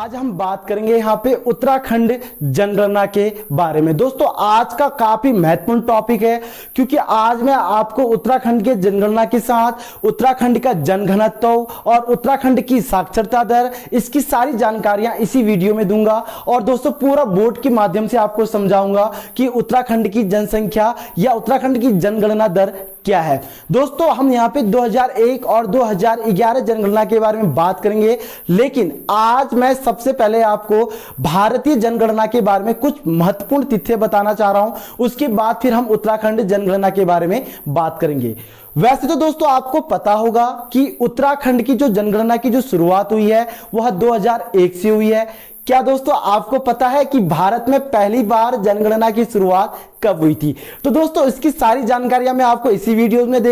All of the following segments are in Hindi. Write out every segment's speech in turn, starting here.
आज हम बात करेंगे यहाँ पे उत्तराखंड जनगणना के बारे में। दोस्तों आज का काफी महत्वपूर्ण टॉपिक है क्योंकि आज मैं आपको उत्तराखंड के जनगणना के साथ उत्तराखंड का जनघनत्व और उत्तराखंड की साक्षरता दर, इसकी सारी जानकारियां इसी वीडियो में दूंगा। और दोस्तों पूरा बोर्ड के माध्यम से आपको समझाऊंगा कि उत्तराखंड की जनसंख्या या उत्तराखंड की जनगणना दर क्या है। दोस्तों हम यहाँ पे 2001 और 2011 जनगणना के बारे में बात करेंगे, लेकिन आज मैं सबसे पहले आपको भारतीय जनगणना के बारे में कुछ महत्वपूर्ण तथ्य बताना चाह रहा हूं। उसके बाद फिर हम उत्तराखंड जनगणना के बारे में बात करेंगे। वैसे तो दोस्तों आपको पता होगा कि उत्तराखंड की जो जनगणना की जो शुरुआत हुई है वह 2001 से हुई है। क्या दोस्तों आपको पता है कि भारत में पहली बार जनगणना की शुरुआत कब हुई थी? तो दोस्तों इसकी सारी जानकारियां मैं आपको इसी वीडियो में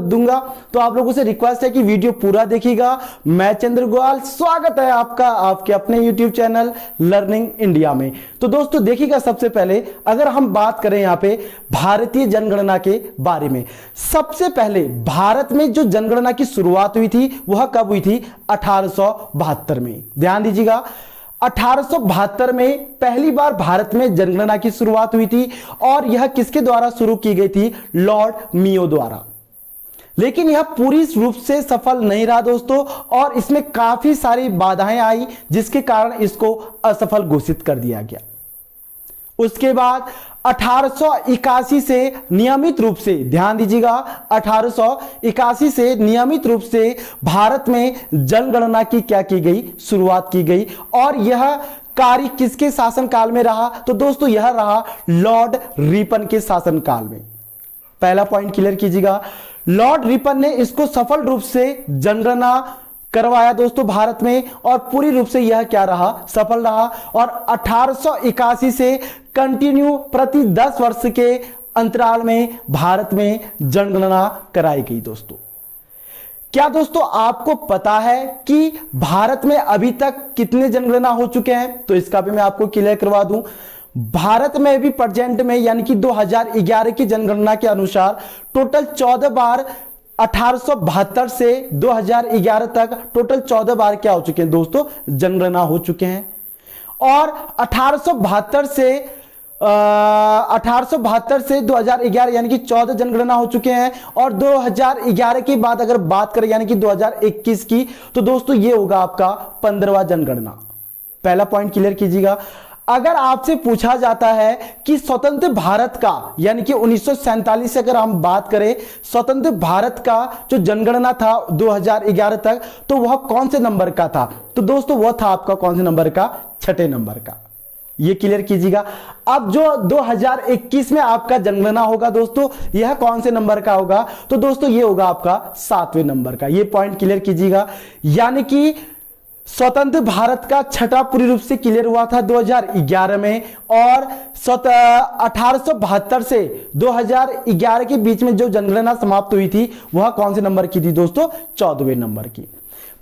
दूंगा। तो आप लोगों से रिक्वेस्ट है कि वीडियो पूरा देखिएगा। मैं चंद्र गोयल, स्वागत है आपका आपके अपने यूट्यूब चैनल लर्निंग इंडिया में। तो दोस्तों देखिएगा, सबसे पहले अगर हम बात करें यहाँ पे भारतीय जनगणना के बारे में, सबसे पहले भारत में जो जनगणना की शुरुआत हुई थी वह कब हुई थी? 1872 में। ध्यान दीजिएगा, 1872 में पहली बार भारत में जनगणना की शुरुआत हुई थी और यह किसके द्वारा शुरू की गई थी? लॉर्ड मियो द्वारा। लेकिन यह पूरी रूप से सफल नहीं रहा दोस्तों, और इसमें काफी सारी बाधाएं आई जिसके कारण इसको असफल घोषित कर दिया गया। उसके बाद 1881 से नियमित रूप से, ध्यान दीजिएगा, 1881 से नियमित रूप से भारत में जनगणना की क्या की गई? शुरुआत की गई। और यह कार्य किसके शासनकाल में रहा? तो दोस्तों यह रहा लॉर्ड रिपन के शासनकाल में। पहला पॉइंट क्लियर कीजिएगा, लॉर्ड रिपन ने इसको सफल रूप से जनगणना करवाया दोस्तों भारत में, और पूरी रूप से यह क्या रहा? सफल रहा। और 1881 से कंटिन्यू प्रति 10 वर्ष के अंतराल में भारत में जनगणना कराई गई। दोस्तों क्या दोस्तों आपको पता है कि भारत में अभी तक कितने जनगणना हो चुके हैं? तो इसका भी मैं आपको क्लियर करवा दूं। भारत में भी प्रेजेंट में यानी कि 2011 की जनगणना के अनुसार टोटल 14 बार 1872 से 2011 तक टोटल 14 बार क्या हो चुके हैं दोस्तों? जनगणना हो चुके हैं। और 1872 से 2011 यानी कि 14 जनगणना हो चुके हैं। और 2011 के बाद अगर बात करें यानी कि 2021 की, तो दोस्तों ये होगा आपका 15वां जनगणना। पहला पॉइंट क्लियर कीजिएगा। अगर आपसे पूछा जाता है कि स्वतंत्र भारत का यानी कि 1947 से अगर हम बात करें, स्वतंत्र भारत का जो जनगणना था 2011 तक, तो वह कौन से नंबर का था? तो दोस्तों वह था आपका कौन से नंबर का? 6ठे नंबर का। ये क्लियर कीजिएगा। अब जो 2021 में आपका जनगणना होगा दोस्तों, यह कौन से नंबर का होगा? तो दोस्तों ये होगा आपका 7वें नंबर का। ये पॉइंट क्लियर कीजिएगा। यानी कि स्वतंत्र भारत का 6ठा पूरी रूप से क्लियर हुआ था 2011 में, और 1872 से 2011 के बीच में जो जनगणना समाप्त हुई थी वह कौन से नंबर की थी दोस्तों? 14वें नंबर की।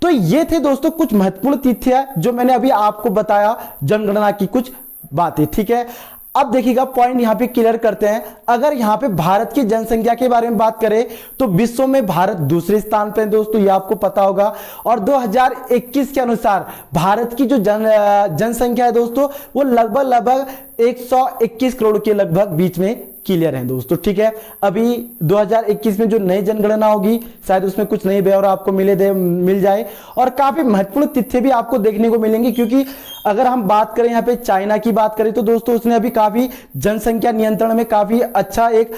तो ये थे दोस्तों कुछ महत्वपूर्ण तथ्य जो मैंने अभी आपको बताया जनगणना की कुछ बातें। ठीक है, अब देखिएगा पॉइंट यहां पे क्लियर करते हैं। अगर यहां पे भारत की जनसंख्या के बारे में बात करें तो विश्व में भारत दूसरे स्थान पे है दोस्तों, ये आपको पता होगा। और 2021 के अनुसार भारत की जो जनसंख्या है दोस्तों वो लगभग 121 करोड़ के लगभग बीच में क्लियर है दोस्तों। ठीक है, अभी 2021 में जो नई जनगणना होगी शायद उसमें कुछ नए ब्यौरा आपको मिल जाए, और काफी महत्वपूर्ण तथ्य भी आपको देखने को मिलेंगे। क्योंकि अगर हम बात करें यहाँ पे चाइना की बात करें तो दोस्तों उसने अभी काफी जनसंख्या नियंत्रण में काफी अच्छा एक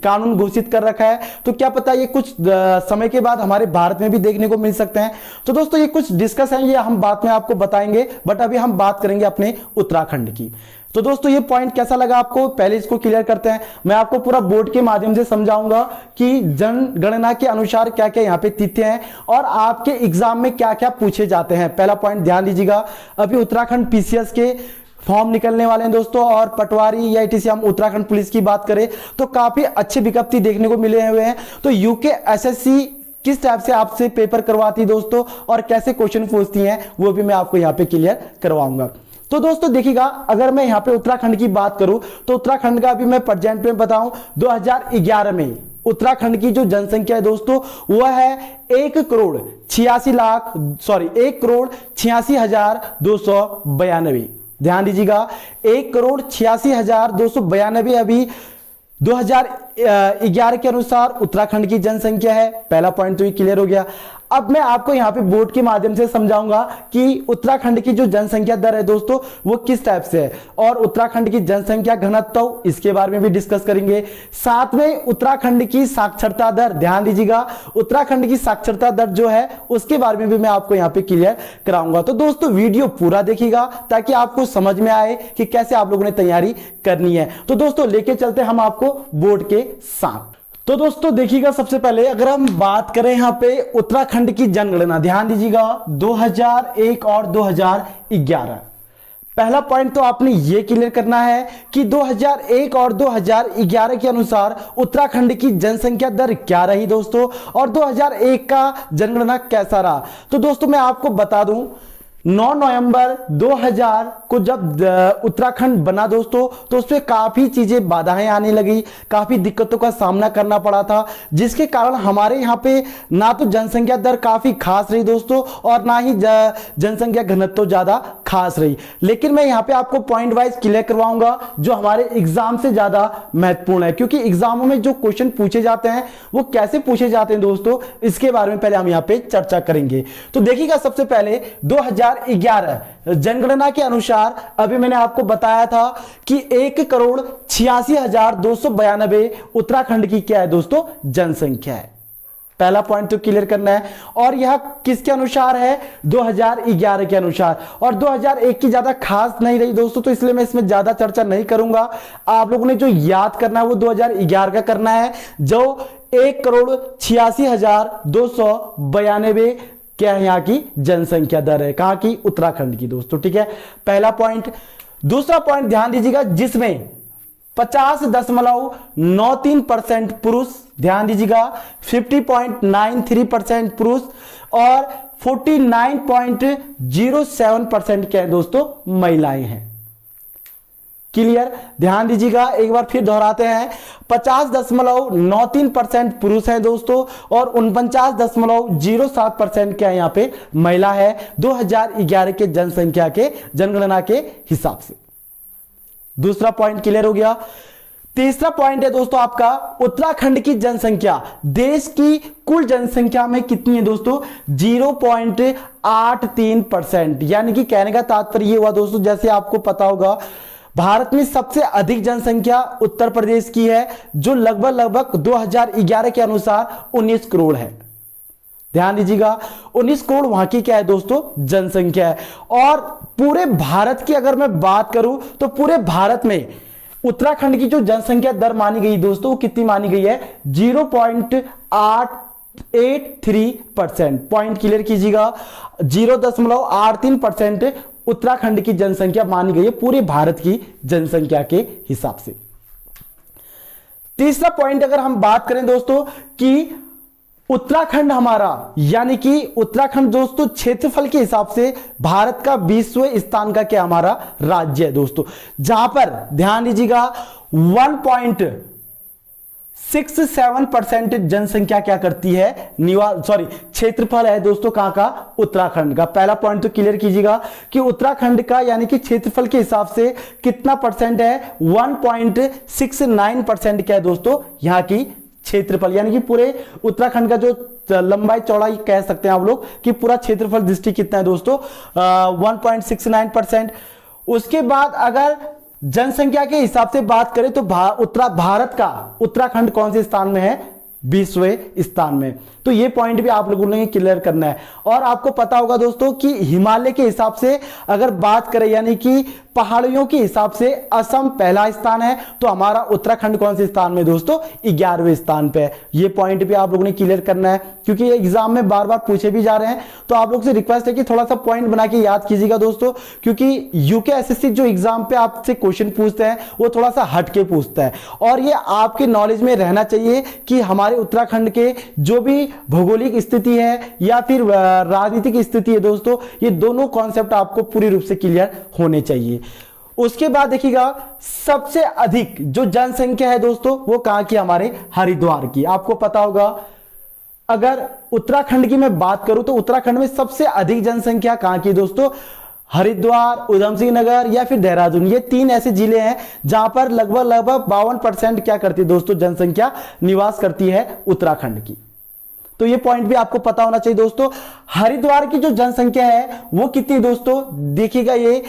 कानून घोषित कर रखा है। तो क्या पता ये कुछ समय के बाद हमारे भारत में भी देखने को मिल सकते हैं। तो दोस्तों ये कुछ डिस्कस है, ये हम बाद में आपको बताएंगे, बट अभी हम बात करेंगे अपने उत्तराखंड की। तो दोस्तों ये पॉइंट कैसा लगा आपको? पहले इसको क्लियर करते हैं। मैं आपको पूरा बोर्ड के माध्यम से समझाऊंगा कि जनगणना के अनुसार क्या क्या यहाँ पे तथ्य हैं और आपके एग्जाम में क्या क्या पूछे जाते हैं। पहला पॉइंट ध्यान दीजिएगा, अभी उत्तराखंड पीसीएस के फॉर्म निकलने वाले हैं दोस्तों, और पटवारी या ईटीसी हम उत्तराखंड पुलिस की बात करें तो काफी अच्छी विज्ञप्ति देखने को मिले हुए हैं। तो यूके एसएससी किस टाइप से आपसे पेपर करवाती है दोस्तों और कैसे क्वेश्चन पूछती हैं वो भी मैं आपको यहाँ पे क्लियर करवाऊंगा। तो दोस्तों देखिएगा, अगर मैं यहाँ पे उत्तराखंड की बात करूं तो उत्तराखंड का अभी मैं प्रेजेंट में बताऊं 2011 में उत्तराखंड की जो जनसंख्या है दोस्तों वह है 1,86,286,292। ध्यान दीजिएगा, 1,86,292 अभी 2011 के अनुसार उत्तराखंड की जनसंख्या है। पहला पॉइंट तो ये क्लियर हो गया। अब मैं आपको यहां पे बोर्ड के माध्यम से समझाऊंगा कि उत्तराखंड की जो जनसंख्या दर है दोस्तों वो किस टाइप से है, और उत्तराखंड की जनसंख्या घनत्व इसके बारे में भी डिस्कस करेंगे। साथ में उत्तराखंड की साक्षरता दर, ध्यान दीजिएगा, उत्तराखंड की साक्षरता दर जो है उसके बारे में भी मैं आपको यहां पे क्लियर कराऊंगा। तो दोस्तों वीडियो पूरा देखिएगा ताकि आपको समझ में आए कि कैसे आप लोगों ने तैयारी करनी है। तो दोस्तों लेके चलते हम आपको बोर्ड के साथ। तो दोस्तों देखिएगा, सबसे पहले अगर हम बात करें यहां पे उत्तराखंड की जनगणना, ध्यान दीजिएगा 2001 और 2011। पहला पॉइंट तो आपने ये क्लियर करना है कि 2001 और 2011 के अनुसार उत्तराखंड की जनसंख्या दर क्या रही दोस्तों, और 2001 का जनगणना कैसा रहा। तो दोस्तों मैं आपको बता दूं, 9 नवंबर 2000 को जब उत्तराखंड बना दोस्तों तो उसमें काफी चीजें बाधाएं आने लगी, काफी दिक्कतों का सामना करना पड़ा था, जिसके कारण हमारे यहाँ पे ना तो जनसंख्या दर काफी खास रही दोस्तों और ना ही जनसंख्या घनत्व ज्यादा खास रही। लेकिन मैं यहाँ पे आपको पॉइंट वाइज क्लियर करवाऊंगा जो हमारे एग्जाम से ज्यादा महत्वपूर्ण है, क्योंकि एग्जामों में जो क्वेश्चन पूछे जाते हैं वो कैसे पूछे जाते हैं दोस्तों, इसके बारे में पहले हम यहाँ पे चर्चा करेंगे। तो देखिएगा, सबसे पहले 2011 जनगणना के अनुसार अभी मैंने आपको बताया था कि 1,86,292 उत्तराखंड की क्या है दोस्तों जनसंख्या है। पहला पॉइंट तो क्लियर करना है, और यह किसके अनुसार है, 2011 के अनुसार, और 2001 की ज्यादा खास नहीं रही दोस्तों, तो इसलिए मैं इसमें ज्यादा चर्चा नहीं करूंगा। आप लोगों ने जो याद करना है वो 2011 का करना है, जो 1,86,292 क्या है यहाँ की जनसंख्या दर है, कहां की, उत्तराखंड की दोस्तों। ठीक है, पहला पॉइंट। दूसरा पॉइंट ध्यान दीजिएगा, जिसमें 50.93% पुरुष, ध्यान दीजिएगा 50.93% पुरुष और 49.07% क्या है दोस्तों महिलाएं हैं। क्लियर, ध्यान दीजिएगा, एक बार फिर दोहराते हैं, 50.93% पुरुष है दोस्तों और 49.07% क्या है यहाँ पे महिला है 2011 के जनसंख्या के जनगणना के हिसाब से। दूसरा पॉइंट क्लियर हो गया। तीसरा पॉइंट है दोस्तों आपका, उत्तराखंड की जनसंख्या देश की कुल जनसंख्या में कितनी है दोस्तों, 0.83%। यानी कि कहने का तात्पर्य ये हुआ दोस्तों, जैसे आपको पता होगा भारत में सबसे अधिक जनसंख्या उत्तर प्रदेश की है, जो लगभग 2011 के अनुसार 19 करोड़ है। ध्यान दीजिएगा, 19 करोड़ वहां की क्या है दोस्तों जनसंख्या है। और पूरे भारत की अगर मैं बात करूं तो पूरे भारत में उत्तराखंड की जो जनसंख्या दर मानी गई दोस्तों वो कितनी मानी गई है, 0.883%। पॉइंट क्लियर कीजिएगा, 0.83% उत्तराखंड की जनसंख्या मानी गई है पूरे भारत की जनसंख्या के हिसाब से। तीसरा पॉइंट अगर हम बात करें दोस्तों कि उत्तराखंड हमारा, यानी कि उत्तराखंड दोस्तों क्षेत्रफल के हिसाब से भारत का 20वें स्थान का क्या हमारा राज्य है दोस्तों, जहां पर ध्यान दीजिएगा 1.67% जनसंख्या क्या करती है, क्षेत्रफल है दोस्तों कहां का, उत्तराखंड का। पहला पॉइंट तो क्लियर कीजिएगा कि उत्तराखंड का यानी कि क्षेत्रफल के हिसाब से कितना परसेंट है, 1.69% क्या है दोस्तों यहां की क्षेत्रफल, यानी कि पूरे उत्तराखंड का जो लंबाई चौड़ाई कह सकते हैं आप लोग कि पूरा क्षेत्रफल दृष्टि कितना है दोस्तों, 1.69%। उसके बाद अगर जनसंख्या के हिसाब से बात करें तो भारत का उत्तराखंड कौन से स्थान में है, 20वें स्थान में। तो ये पॉइंट भी आप लोगों ने क्लियर करना है। और आपको पता होगा दोस्तों कि हिमालय के हिसाब से अगर बात करें, यानी कि पहाड़ियों के हिसाब से असम पहला स्थान है, तो हमारा उत्तराखंड कौन से स्थान में दोस्तों, 11वें स्थान पे है। ये पॉइंट भी आप लोगों ने क्लियर करना है, क्योंकि एग्जाम में बार बार पूछे भी जा रहे हैं। तो आप लोग से रिक्वेस्ट है कि थोड़ा सा पॉइंट बना के याद कीजिएगा दोस्तों, क्योंकि यूकेएसएससी जो एग्जाम पे आपसे क्वेश्चन पूछते हैं वो थोड़ा सा हटके पूछता है, और ये आपके नॉलेज में रहना चाहिए कि हमारे उत्तराखंड के जो भी भौगोलिक स्थिति है या फिर राजनीतिक स्थिति है दोस्तों, ये दोनों कॉन्सेप्ट आपको पूरी रूप से क्लियर होने चाहिए। उसके बाद देखिएगा सबसे अधिक जो जनसंख्या है दोस्तों वो कहां की, हमारे हरिद्वार की। आपको पता होगा अगर उत्तराखंड की मैं बात करूं तो उत्तराखंड में सबसे अधिक जनसंख्या कहां की दोस्तों, हरिद्वार, उधम सिंह नगर या फिर देहरादून। ये 3 ऐसे जिले हैं जहां पर लगभग 52% क्या करती है दोस्तों, जनसंख्या निवास करती है उत्तराखंड की। तो ये पॉइंट भी आपको पता होना चाहिए दोस्तों। हरिद्वार की जो जनसंख्या है वो कितनी दोस्तों, देखिएगा ये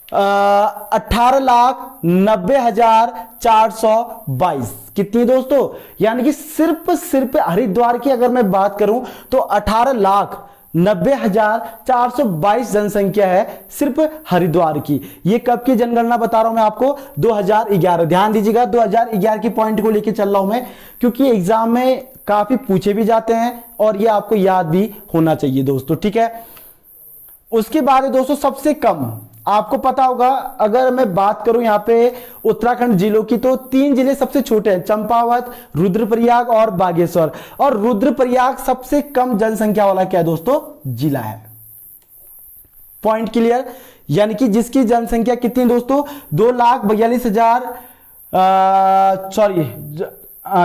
18,90,422 कितनी दोस्तों, यानी कि सिर्फ हरिद्वार की अगर मैं बात करूं तो 18,90,422 जनसंख्या है सिर्फ हरिद्वार की। ये कब की जनगणना बता रहा हूं मैं आपको, 2011। ध्यान दीजिएगा 2011 की पॉइंट को लेकर चल रहा हूं मैं, क्योंकि एग्जाम में काफी पूछे भी जाते हैं और ये आपको याद भी होना चाहिए दोस्तों, ठीक है। उसके बाद है दोस्तों सबसे कम, आपको पता होगा अगर मैं बात करूं यहां पे उत्तराखंड जिलों की तो 3 जिले सबसे छोटे हैं, चंपावत, रुद्रप्रयाग और बागेश्वर। और रुद्रप्रयाग सबसे कम जनसंख्या वाला क्या है दोस्तों, जिला है। पॉइंट क्लियर, यानी कि जिसकी जनसंख्या कितनी दोस्तों, 2,42,000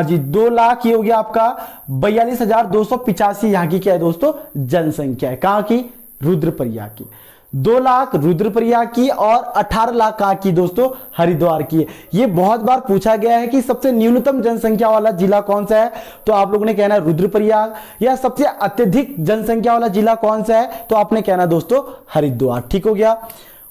जी 2 लाख, ये हो गया आपका 42,285 यहां की क्या है दोस्तों जनसंख्या है, कहां की, रुद्रप्रयाग की। 2 लाख रुद्रप्रयाग की और 18 लाख कहां की दोस्तों, हरिद्वार की। ये बहुत बार पूछा गया है कि सबसे न्यूनतम जनसंख्या वाला जिला कौन सा है, तो आप लोगों ने कहना है रुद्रप्रयाग, या सबसे अत्यधिक जनसंख्या वाला जिला कौन सा है, तो आपने कहना दोस्तों हरिद्वार, ठीक हो गया।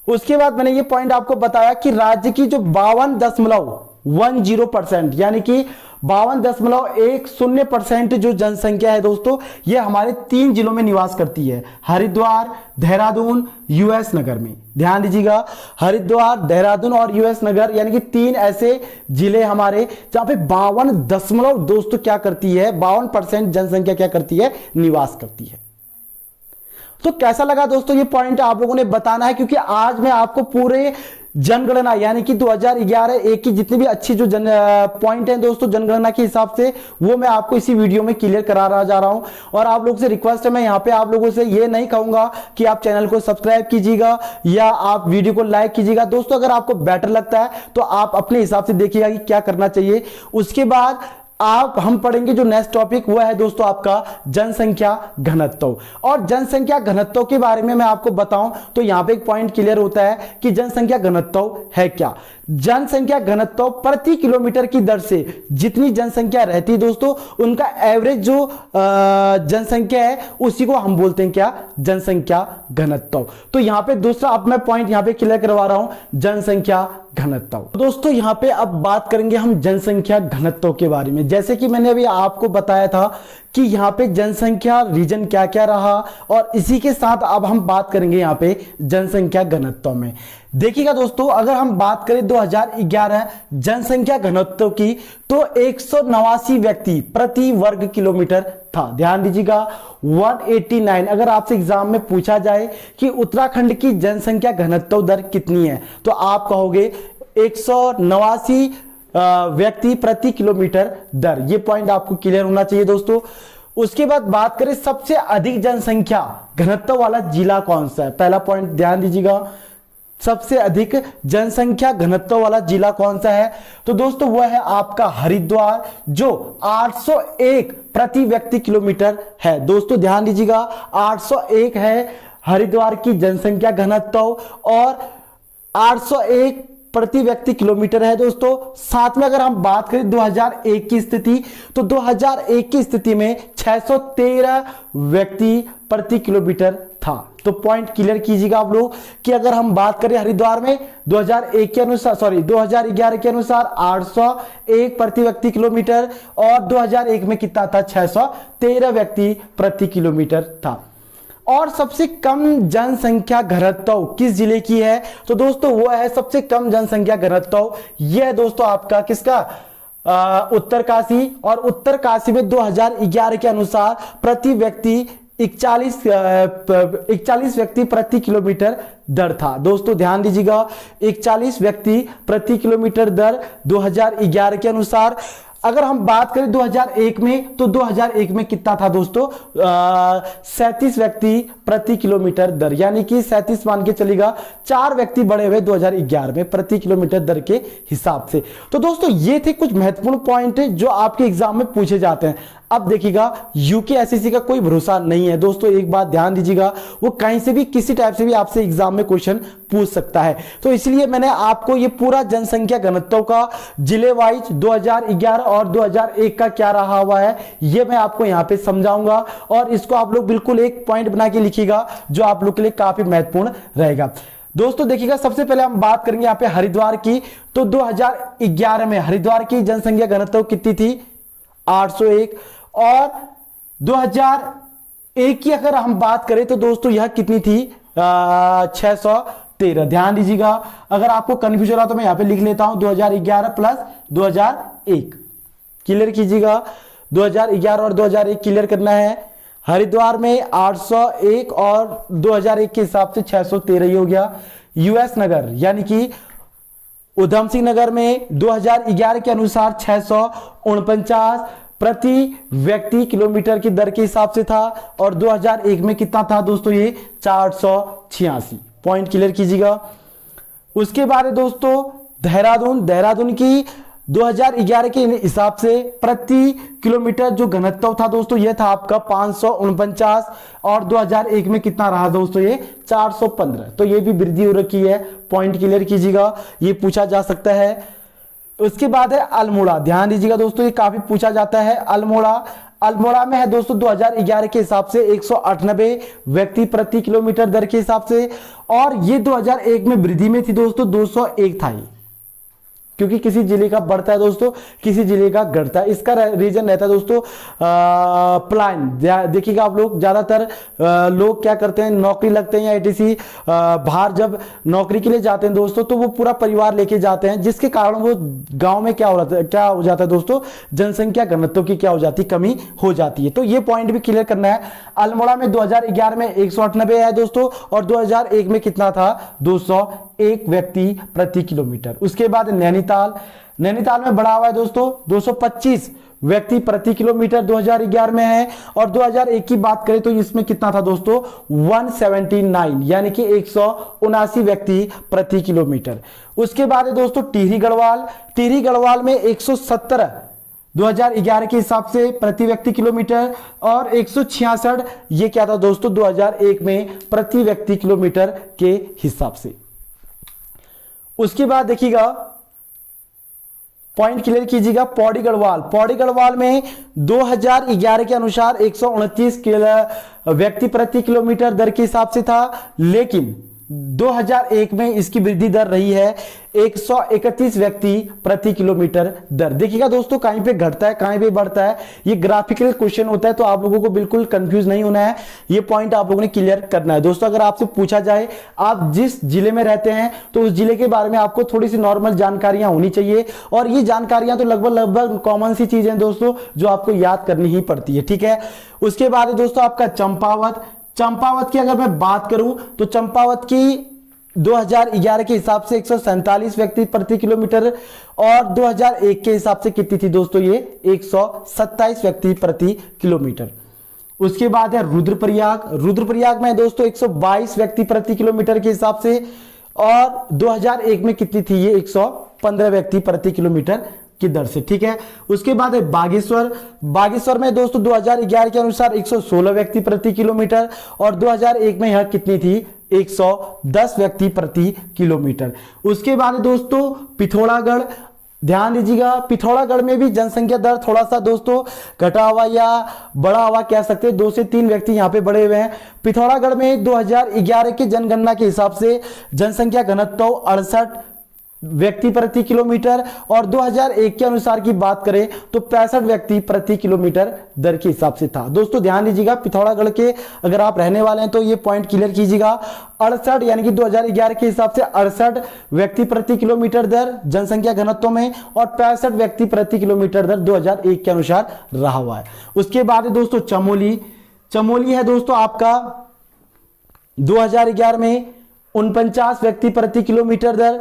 उसके बाद मैंने ये पॉइंट आपको बताया कि राज्य की जो 52.10% यानी कि 52.10% जो जनसंख्या है दोस्तों, ये हमारे 3 जिलों में निवास करती है, हरिद्वार, देहरादून, यूएस नगर में। ध्यान दीजिएगा हरिद्वार, देहरादून और यूएस नगर, यानी कि 3 ऐसे जिले हमारे जहां पे 52 दोस्तों क्या करती है, 52% जनसंख्या क्या करती है, निवास करती है। तो कैसा लगा दोस्तों ये पॉइंट आप लोगों ने बताना है, क्योंकि आज मैं आपको पूरे जनगणना यानी कि 2011 की जितनी भी अच्छी जो पॉइंट है दोस्तों जनगणना के हिसाब से, वो मैं आपको इसी वीडियो में क्लियर करा जा रहा हूं। और आप लोगों से रिक्वेस्ट है, मैं यहां पे आप लोगों से ये नहीं कहूंगा कि आप चैनल को सब्सक्राइब कीजिएगा या आप वीडियो को लाइक कीजिएगा दोस्तों। अगर आपको बेटर लगता है तो आप अपने हिसाब से देखिएगा कि क्या करना चाहिए। उसके बाद हम पढ़ेंगे जो नेक्स्ट टॉपिक, वो है दोस्तों आपका जनसंख्या घनत्व। और जनसंख्या घनत्व के बारे में मैं आपको बताऊं तो यहां पे एक पॉइंट क्लियर होता है कि जनसंख्या घनत्व है क्या। जनसंख्या घनत्व प्रति किलोमीटर की दर से जितनी जनसंख्या रहती है दोस्तों, उनका एवरेज जो जनसंख्या है उसी को हम बोलते हैं क्या, जनसंख्या घनत्व। तो यहां पे दूसरा अब मैं पॉइंट यहां पे क्लियर करवा रहा हूं, जनसंख्या घनत्व। दोस्तों यहां पे अब बात करेंगे हम जनसंख्या घनत्व के बारे में। जैसे कि मैंने अभी आपको बताया था कि यहां पे जनसंख्या रीजन क्या क्या रहा, और इसी के साथ अब हम बात करेंगे यहां पे जनसंख्या घनत्व में। देखिएगा दोस्तों अगर हम बात करें 2011 जनसंख्या घनत्व की तो 189 व्यक्ति प्रति वर्ग किलोमीटर था। ध्यान दीजिएगा 189। अगर आपसे एग्जाम में पूछा जाए कि उत्तराखंड की जनसंख्या घनत्व दर कितनी है तो आप कहोगे 189 व्यक्ति प्रति किलोमीटर दर। ये पॉइंट आपको क्लियर होना चाहिए दोस्तों। उसके बाद बात करें सबसे अधिक जनसंख्या घनत्व वाला जिला कौन सा है, पहला पॉइंट ध्यान दीजिएगा, सबसे अधिक जनसंख्या घनत्व वाला जिला कौन सा है, तो दोस्तों वह है आपका हरिद्वार जो 801 प्रति व्यक्ति किलोमीटर है। दोस्तों ध्यान दीजिएगा 801 है हरिद्वार की जनसंख्या घनत्व और 801 प्रति व्यक्ति किलोमीटर है दोस्तों। साथ में अगर हम बात करें 2001 की स्थिति तो 2001 की स्थिति में 613 व्यक्ति प्रति किलोमीटर था। तो पॉइंट क्लियर कीजिएगा आप लोग कि अगर हम बात करें हरिद्वार में 2011 के अनुसार 801 प्रति व्यक्ति किलोमीटर और 2001 में कितना था, 613 व्यक्ति प्रति किलोमीटर था। और सबसे कम जनसंख्या घनत्व किस जिले की है, तो दोस्तों वो है सबसे कम जनसंख्या घनत्व यह है दोस्तों आपका किसका, उत्तरकाशी। और उत्तरकाशी में 2011 के अनुसार प्रति व्यक्ति 41 व्यक्ति प्रति किलोमीटर दर था। दोस्तों ध्यान दीजिएगा 41 व्यक्ति प्रति किलोमीटर दर 2011 के अनुसार। अगर हम बात करें 2001 में, तो 2001 में कितना था दोस्तों, 37 व्यक्ति प्रति किलोमीटर दर, यानी कि 37 मान के चलेगा, 4 व्यक्ति बढ़े हुए 2011 में प्रति किलोमीटर दर के हिसाब से। तो दोस्तों ये थे कुछ महत्वपूर्ण पॉइंट जो आपके एग्जाम में पूछे जाते हैं। अब देखिएगा यूकेएसएससी का कोई भरोसा नहीं है दोस्तों, एक बात ध्यान दीजिएगा, वो कहीं से भी किसी टाइप से भी आपसे एग्जाम में क्वेश्चन पूछ सकता है। तो इसलिए मैंने आपको ये पूरा जनसंख्या घनत्व का जिले वाइज 2011 और 2001 का क्या रहा हुआ है, ये मैं आपको यहां पे समझाऊंगा, और इसको आप लोग बिल्कुल एक पॉइंट बना के लिखिएगा जो आप लोग के लिए काफी महत्वपूर्ण रहेगा। दोस्तों देखिएगा, सबसे पहले हम बात करेंगे यहाँ पे हरिद्वार की। तो 2011 में हरिद्वार की जनसंख्या घनत्व कितनी थी, 801, और 2001 की अगर हम बात करें तो दोस्तों यह कितनी थी, 613। ध्यान दीजिएगा, अगर आपको कंफ्यूजन हो रहा तो मैं यहां पे लिख लेता हूं 2011 प्लस 2001, क्लियर कीजिएगा। 2011 और 2001 क्लियर करना है। हरिद्वार में 801 और 2001 के हिसाब से 613 ही हो गया। यूएस नगर यानी कि उधम सिंह नगर में 2011 के अनुसार 649 प्रति व्यक्ति किलोमीटर की दर के हिसाब से था, और 2001 में कितना था दोस्तों, ये 486। पॉइंट क्लियर कीजिएगा। उसके बाद दोस्तों देहरादून की 2011 के हिसाब से प्रति किलोमीटर जो घनत्व था दोस्तों, यह था आपका 549, और 2001 में कितना रहा दोस्तों, ये 415। तो ये भी वृद्धि हो रखी है। पॉइंट क्लियर कीजिएगा, ये पूछा जा सकता है। उसके बाद है अल्मोड़ा। ध्यान दीजिएगा दोस्तों, ये काफी पूछा जाता है। अल्मोड़ा में है दोस्तों 2011 के हिसाब से 198 व्यक्ति प्रति किलोमीटर दर के हिसाब से, और ये 2001 में वृद्धि में थी दोस्तों, 201 था ये, क्योंकि किसी जिले का बढ़ता है दोस्तों, किसी जिले का घटता है। इसका रीजन रहता है दोस्तों प्लान। देखिएगा आप लोग, ज्यादातर लोग क्या करते हैं, नौकरी लगते हैं या एटीसी बाहर जब नौकरी के लिए जाते हैं दोस्तों, तो वो पूरा परिवार लेके जाते हैं, जिसके कारण वो गांव में क्या हो जाता है दोस्तों, जनसंख्या घनत्व की क्या हो जाती है, कमी हो जाती है। तो ये पॉइंट भी क्लियर करना है। अल्मोड़ा में 2011 में 198 है दोस्तों, और 2001 में कितना था, 201 व्यक्ति प्रति किलोमीटर। उसके बाद नैनीताल में बढ़ा हुआ है दोस्तों, 225 व्यक्ति प्रति किलोमीटर 2011 में है, और 2001 की बात करें तो इसमें कितना था दोस्तों, 179 यानी कि 179 व्यक्ति प्रति किलोमीटर। उसके बाद है दोस्तों टिहरी गढ़वाल में 117 2011 के हिसाब से प्रति व्यक्ति किलोमीटर, और 166 ये क्या था दोस्तों, 2001 में प्रति व्यक्ति किलोमीटर के हिसाब से। उसके बाद देखिएगा, पॉइंट क्लियर कीजिएगा, पौड़ी गढ़वाल में 2011 के अनुसार 129 व्यक्ति प्रति किलोमीटर दर के हिसाब से था, लेकिन 2001 में इसकी वृद्धि दर रही है 131 व्यक्ति प्रति किलोमीटर दर। देखिएगा दोस्तों, कहीं पे घटता है कहीं पे बढ़ता है, ये ग्राफिकल क्वेश्चन होता है, तो आप लोगों को बिल्कुल कंफ्यूज नहीं होना है, ये पॉइंट आप लोगों ने क्लियर करना है। दोस्तों अगर आपसे पूछा जाए आप जिस जिले में रहते हैं तो उस जिले के बारे में आपको थोड़ी सी नॉर्मल जानकारियां होनी चाहिए, और ये जानकारियां तो लगभग कॉमन सी चीजें हैं दोस्तों, जो आपको याद करनी ही पड़ती है, ठीक है। उसके बाद दोस्तों आपका चंपावत की अगर मैं बात करूं तो चंपावत की 2011 के हिसाब से 147 व्यक्ति प्रति किलोमीटर, और 2001 के हिसाब से कितनी थी दोस्तों, ये 127 व्यक्ति प्रति किलोमीटर। उसके बाद है रुद्रप्रयाग में दोस्तों 122 व्यक्ति प्रति किलोमीटर के हिसाब से, और 2001 में कितनी थी, ये 115 व्यक्ति प्रति किलोमीटर की दर से, ठीक है। उसके बाद है बागेश्वर में दोस्तों 2011 के अनुसार 116 व्यक्ति प्रति किलोमीटर, और 2001 में यह कितनी थी, 110 व्यक्ति प्रति किलोमीटर। उसके बाद दोस्तों पिथौरागढ़। ध्यान दीजिएगा, पिथौरागढ़ में भी जनसंख्या दर थोड़ा सा दोस्तों घटा हुआ या बढ़ा हुआ कह सकते हैं, 2 से 3 व्यक्ति यहां पे बढ़े हुए हैं। पिथौरागढ़ में 2011 की जनगणना के हिसाब से जनसंख्या घनत्व 68 व्यक्ति प्रति किलोमीटर, और 2001 के अनुसार की बात करें तो 65 व्यक्ति प्रति किलोमीटर दर के हिसाब से था। दोस्तों ध्यान दीजिएगा, पिथौरागढ़ के अगर आप रहने वाले हैं तो ये पॉइंट क्लियर कीजिएगा। 68 यानी कि 2011 के हिसाब से 68 व्यक्ति प्रति किलोमीटर दर जनसंख्या घनत्व में, और 65 व्यक्ति प्रति किलोमीटर दर 2001 के अनुसार रहा हुआ है। उसके बाद दोस्तों चमोली है दोस्तों आपका 2011 में 49 व्यक्ति प्रति किलोमीटर दर,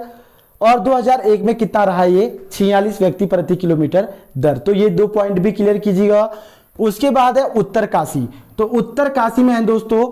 और 2001 में कितना रहा ये 46 व्यक्ति प्रति किलोमीटर दर। तो ये 2 पॉइंट भी क्लियर कीजिएगा। उसके बाद है उत्तरकाशी। तो उत्तरकाशी में है दोस्तों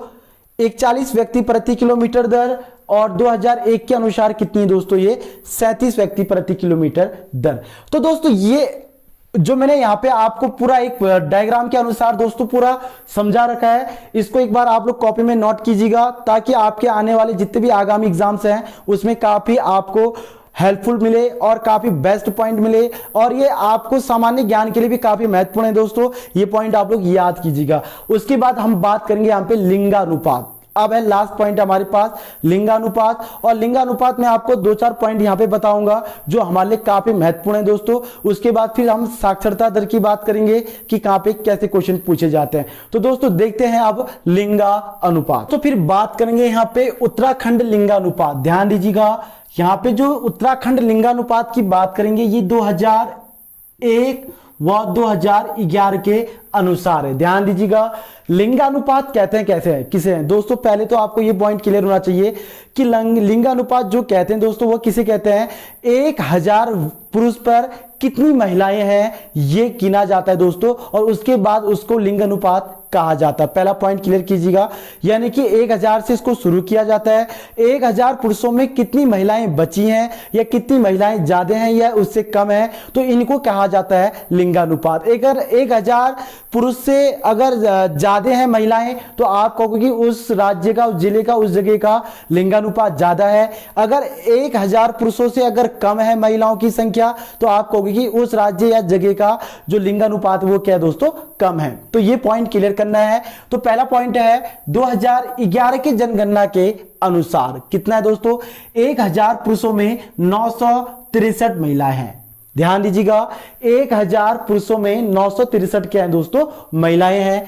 41 व्यक्ति प्रति किलोमीटर दर और 2001 के अनुसार कितनी दोस्तों ये 37 व्यक्ति प्रति किलोमीटर दर। तो दोस्तों ये जो मैंने यहाँ पे आपको पूरा एक डायग्राम के अनुसार दोस्तों पूरा समझा रखा है, इसको एक बार आप लोग कॉपी में नोट कीजिएगा ताकि आपके आने वाले जितने भी आगामी एग्जाम्स हैं उसमें काफी आपको हेल्पफुल मिले और काफी बेस्ट पॉइंट मिले, और ये आपको सामान्य ज्ञान के लिए भी काफी महत्वपूर्ण है दोस्तों। ये पॉइंट आप लोग याद कीजिएगा। उसके बाद हम बात करेंगे यहाँ पे लिंगानुपात। अब है लास्ट पॉइंट हमारे पास लिंगानुपात, और लिंगानुपात में आपको 2-4 पॉइंट यहां पे बताऊंगा जो हमारे लिए काफी महत्वपूर्ण है दोस्तों। उसके बाद फिर हम साक्षरता दर की बात करेंगे कि कहां पे कैसे क्वेश्चन पूछे जाते हैं। तो दोस्तों देखते हैं अब लिंगानुपात। तो फिर बात करेंगे यहां पे उत्तराखंड लिंगानुपात। ध्यान दीजिएगा, यहां पे जो उत्तराखंड लिंगानुपात की बात करेंगे ये 2001 व 2011 के अनुसार है। ध्यान दीजिएगा, लिंगानुपात कहते हैं कैसे है किसे हैं दोस्तों। पहले तो आपको ये पॉइंट क्लियर होना चाहिए कि लिंगानुपात जो कहते हैं दोस्तों वो किसे कहते हैं, 1000 पुरुष पर कितनी महिलाएं हैं ये गिना जाता है दोस्तों, और उसके बाद उसको लिंगानुपात कहा जाता है। पहला पॉइंट क्लियर कीजिएगा, यानी कि 1000 से इसको शुरू किया जाता है। 1000 पुरुषों में कितनी महिलाएं बची हैं या कितनी महिलाएं ज्यादा हैं या उससे कम है, तो इनको कहा जाता है लिंगानुपात। अगर 1000 पुरुष से अगर ज्यादा हैं महिलाएं तो आप कहोगे कि उस राज्य का, उस जिले का, उस जगह का लिंगानुपात ज्यादा है। अगर 1000 पुरुषों से अगर कम है महिलाओं की संख्या तो आप कहोगे कि उस राज्य या जगह का जो लिंगानुपात वो क्या है दोस्तों, कम है। तो ये पॉइंट क्लियर करना है। तो पहला पॉइंट है 2011 की जनगणना के अनुसार कितना है दोस्तों, 1000 पुरुषों में 963 महिलाएं हैं। ध्यान दीजिएगा, 1000 पुरुषों में 963 क्या है दोस्तों, महिलाएं हैं।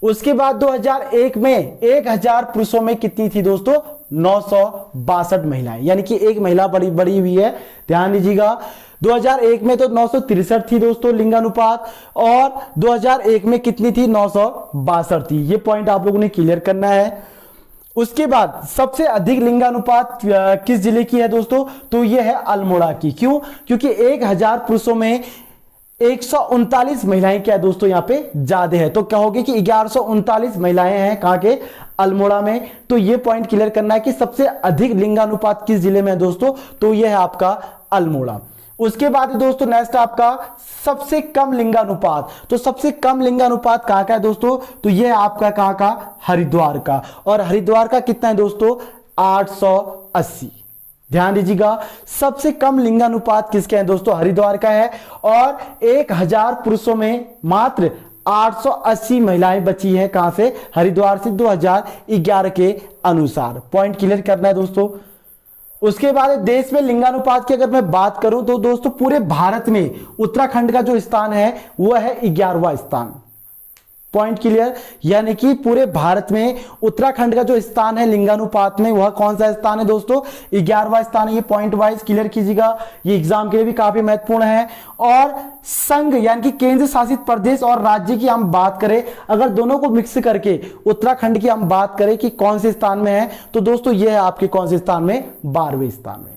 उसके बाद 2001 में 1000 पुरुषों में कितनी थी दोस्तों, 962 महिलाएं, यानी कि एक महिला बड़ी बड़ी हुई है। ध्यान दीजिएगा, 2001 में तो 963 थी दोस्तों लिंगानुपात, और 2001 में कितनी थी, 962 थी। ये पॉइंट आप लोगों ने क्लियर करना है। उसके बाद सबसे अधिक लिंगानुपात किस जिले की है दोस्तों, तो यह है अल्मोड़ा की। क्यों, क्योंकि 1000 पुरुषों में 139 महिलाएं क्या है दोस्तों यहाँ पे ज्यादा है। तो कहोगे कि 1139 महिलाएं हैं कहां के, अल्मोड़ा में। तो ये पॉइंट क्लियर करना है कि सबसे अधिक लिंगानुपात किस जिले में है दोस्तों, तो यह है आपका अल्मोड़ा। उसके बाद दोस्तों नेक्स्ट आपका सबसे कम लिंगानुपात। तो सबसे कम लिंगानुपात कहां का है दोस्तों, तो यह आपका कहां का, हरिद्वार का। और हरिद्वार का कितना है दोस्तों, 880। ध्यान दीजिएगा, सबसे कम लिंगानुपात किसके हैं दोस्तों, हरिद्वार का है। और 1000 पुरुषों में मात्र 880 महिलाएं बची हैं कहां से, हरिद्वार से, 2011 के अनुसार। पॉइंट क्लियर करना है दोस्तों। उसके बाद देश में लिंगानुपात की अगर मैं बात करूं तो दोस्तों पूरे भारत में उत्तराखंड का जो स्थान है वह है 11वां स्थान। पॉइंट क्लियर, यानी कि पूरे भारत में उत्तराखंड का जो स्थान है लिंगानुपात में वह कौन सा स्थान है दोस्तों, 11वां स्थान है। ये पॉइंट वाइज क्लियर कीजिएगा, ये एग्जाम के लिए भी काफी महत्वपूर्ण है। और संघ यानी कि केंद्र शासित प्रदेश और राज्य की हम बात करें, अगर दोनों को मिक्स करके उत्तराखंड की हम बात करें कि कौन से स्थान में है, तो दोस्तों यह है आपके कौन से स्थान में, 12वें स्थान में।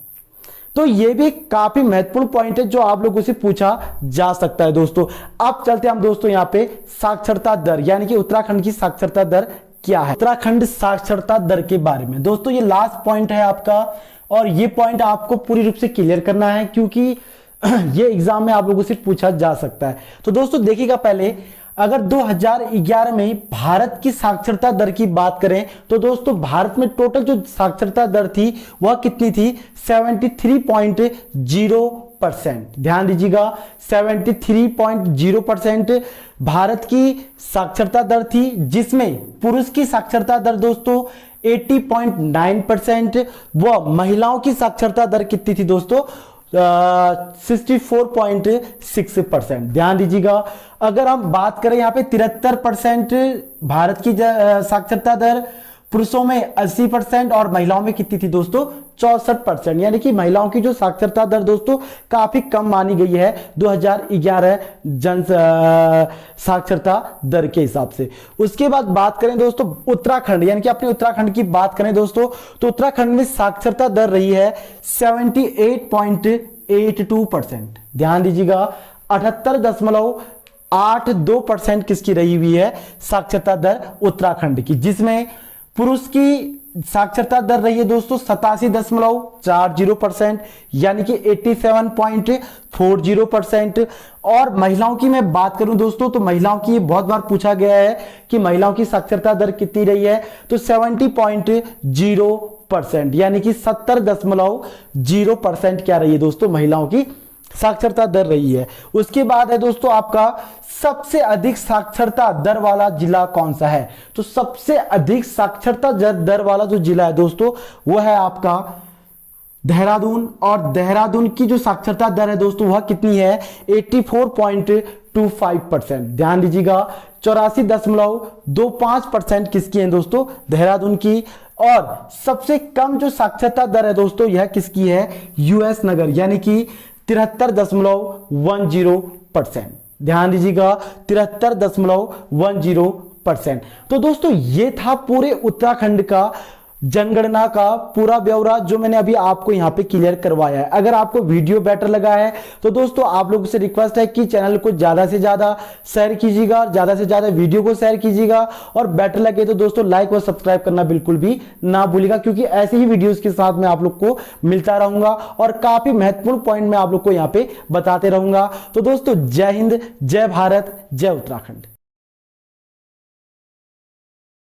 तो ये भी काफी महत्वपूर्ण पॉइंट है जो आप लोगों से पूछा जा सकता है दोस्तों। अब चलते हैं हम दोस्तों यहाँ पे साक्षरता दर, यानी कि उत्तराखंड की साक्षरता दर क्या है। उत्तराखंड साक्षरता दर के बारे में दोस्तों ये लास्ट पॉइंट है आपका, और ये पॉइंट आपको पूरी रूप से क्लियर करना है क्योंकि ये एग्जाम में आप लोगों से पूछा जा सकता है। तो दोस्तों देखिएगा, पहले अगर 2011 में भारत की साक्षरता दर की बात करें तो दोस्तों भारत में टोटल जो साक्षरता दर थी वह कितनी थी, 73.0%। ध्यान दीजिएगा, 73.0% भारत की साक्षरता दर थी, जिसमें पुरुष की साक्षरता दर दोस्तों 80.9% व महिलाओं की साक्षरता दर कितनी थी दोस्तों, 64.6%। ध्यान दीजिएगा, अगर हम बात करें यहाँ पे 73% भारत की साक्षरता दर पुरुषों में 80% और महिलाओं में कितनी थी दोस्तों 64%। यानी कि महिलाओं की जो साक्षरता दर दोस्तों काफी कम मानी गई है 2011 जन साक्षरता दर के हिसाब से। उसके बाद बात करें दोस्तों उत्तराखंड, यानी कि अपने उत्तराखंड की बात करें दोस्तों, तो उत्तराखंड में साक्षरता दर रही है 78.82%। ध्यान दीजिएगा 78.82% किसकी रही हुई है साक्षरता दर उत्तराखंड की, जिसमें पुरुष की साक्षरता दर रही है दोस्तों 87.40%, यानी कि 87.40%। और महिलाओं की मैं बात करूं दोस्तों, तो महिलाओं की बहुत बार पूछा गया है कि महिलाओं की साक्षरता दर कितनी रही है, तो 70.0%, यानी कि 70.0% क्या रही है दोस्तों महिलाओं की साक्षरता दर रही है। उसके बाद है दोस्तों आपका सबसे अधिक साक्षरता दर वाला जिला कौन सा है, तो सबसे अधिक साक्षरता दर वाला जो जिला है दोस्तों वह है आपका देहरादून। और देहरादून की जो साक्षरता दर है दोस्तों वह कितनी है 84.25%। ध्यान दीजिएगा 84.25% किसकी है दोस्तों देहरादून की। और सबसे कम जो साक्षरता दर है दोस्तों यह किसकी है यूएस नगर, यानी कि 73.10%। ध्यान दीजिएगा 73.10%। तो दोस्तों ये था पूरे उत्तराखंड का जनगणना का पूरा ब्यौरा जो मैंने अभी आपको यहां पे क्लियर करवाया है। अगर आपको वीडियो बेटर लगा है तो दोस्तों आप लोगों से रिक्वेस्ट है कि चैनल को ज्यादा से ज्यादा शेयर कीजिएगा, ज्यादा से ज्यादा वीडियो को शेयर कीजिएगा, और बेटर लगे तो दोस्तों लाइक और सब्सक्राइब करना बिल्कुल भी ना भूलिएगा, क्योंकि ऐसे ही वीडियोस के साथ मैं आप लोग को मिलता रहूंगा और काफी महत्वपूर्ण पॉइंट मैं आप लोग को यहाँ पे बताते रहूंगा। तो दोस्तों जय हिंद, जय भारत, जय उत्तराखंड।